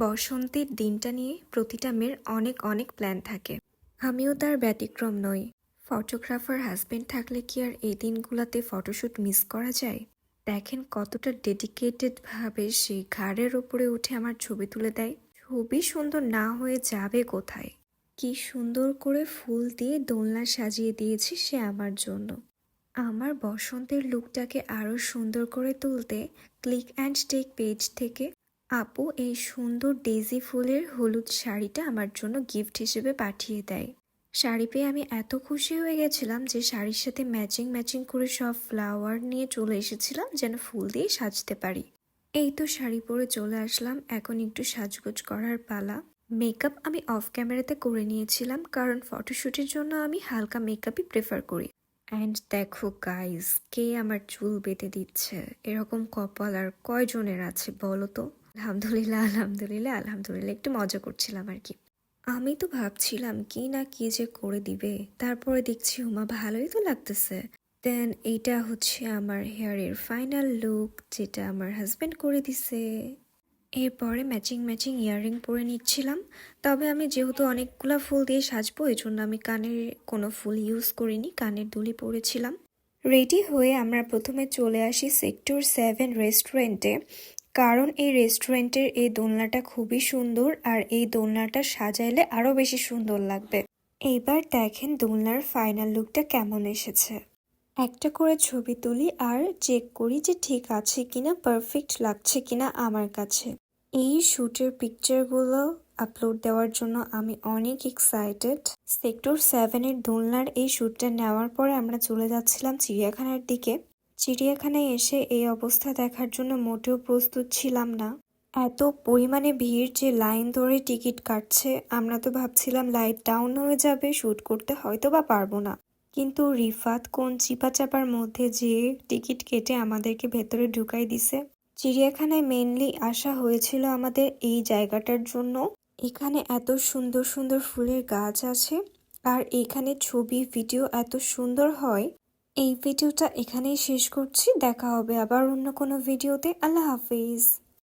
বসন্তের দিনটা নিয়ে প্রতিটা মেয়ের অনেক অনেক প্ল্যান থাকে। আমিও তার ব্যতিক্রম নই। ফটোগ্রাফার হাজবেন্ড থাকলে কি আর এই দিনগুলোতে ফটোশ্যুট মিস করা যায়? দেখেন কতটা ডেডিকেটেড ভাবে সে ঘাড়ের ওপরে উঠে আমার ছবি তুলে দেয়। ছবি সুন্দর না হয়ে যাবে কোথায়? কি সুন্দর করে ফুল দিয়ে দোলনা সাজিয়ে দিয়েছে সে আমার জন্য। আমার বসন্তের লুকটাকে আরো সুন্দর করে তুলতে ক্লিক অ্যান্ড টেক পেজ থেকে আপু এই সুন্দর ডেজি ফুলের হলুদ শাড়িটা আমার জন্য গিফট হিসেবে পাঠিয়ে দেয়। শাড়ি পেয়ে আমি এত খুশি হয়ে গেছিলাম যে শাড়ির সাথে ম্যাচিং ম্যাচিং করে সব ফ্লাওয়ার নিয়ে চলে এসেছিলাম যেন ফুল দিয়ে সাজতে পারি। এই তো শাড়ি পরে চলে আসলাম, এখন একটু সাজগোজ করার পালা। মেকআপ আমি অফ ক্যামেরাতে করে নিয়েছিলাম কারণ ফটোশ্যুটের জন্য আমি হালকা মেকআপই প্রেফার করি। অ্যান্ড দেখো গাইস, কে আমার চুল বেঁধে দিচ্ছে? এরকম কপাল আর কয়জনের আছে বলো তো? আলহামদুলিল্লাহ আলহামদুলিল্লাহ আলহামদুলিল্লাহ, একটু মজা করছিলাম আর কি। আমি তো ভাবছিলাম কি না কি যে করে দিবে, তারপরে দেখছি উমা ভালোই তো লাগতেছে। দেন এইটা হচ্ছে আমার হেয়ারের ফাইনাল লুক, যেটা আমার হাজবেন্ড করে দিছে। এরপরে ম্যাচিং ম্যাচিং ইয়াররিং পরে নিচ্ছিলাম। তবে আমি যেহেতু অনেকগুলা ফুল দিয়ে সাজবো এই জন্য আমি কানের কোনো ফুল ইউজ করিনি, কানের দুলি পরেছিলাম। রেডি হয়ে আমরা প্রথমে চলে আসি সেক্টর 7 রেস্টুরেন্টে, কারণ এই রেস্টুরেন্টের এই দোলনাটা খুবই সুন্দর আর এই দোলনাটা সাজাইলে আরো বেশি সুন্দর লাগবে। এইবার দেখেন দোলনার ফাইনাল লুকটা কেমন এসেছে। একটা করে ছবি তুলি আর চেক করি যে ঠিক আছে কিনা, পারফেক্ট লাগছে কিনা আমার কাছে। এই শ্যুটের পিকচারগুলো আপলোড দেওয়ার জন্য আমি অনেক এক্সাইটেড। সেক্টর 7-এর দোলনার এই শ্যুটটা নেওয়ার পরে আমরা চলে যাচ্ছিলাম চিড়িয়াখানার দিকে। চিড়িয়াখানায় এসে এই অবস্থা দেখার জন্য মোটেও প্রস্তুত ছিলাম না। এত পরিমাণে ভিড় যে লাইন ধরে টিকিট কাটছে, আমরা তো ভাবছিলাম লাইট ডাউন হয়ে যাবে, শ্যুট করতে হয়তো বা পারবো না। কিন্তু রিফাত কোন চিপাচাপার মধ্যে যেয়ে টিকিট কেটে আমাদেরকে ভেতরে ঢুকাই দিছে। চিড়িয়াখানায় মেইনলি আসা হয়েছিল আমাদের এই জায়গাটার জন্য। এখানে এত সুন্দর সুন্দর ফুলের গাছ আছে আর এখানে ছবি ভিডিও এত সুন্দর হয়। এই ভিডিওটা এখানেই শেষ করছি, দেখা হবে আবার অন্য কোনো ভিডিওতে। আল্লাহ হাফিজ।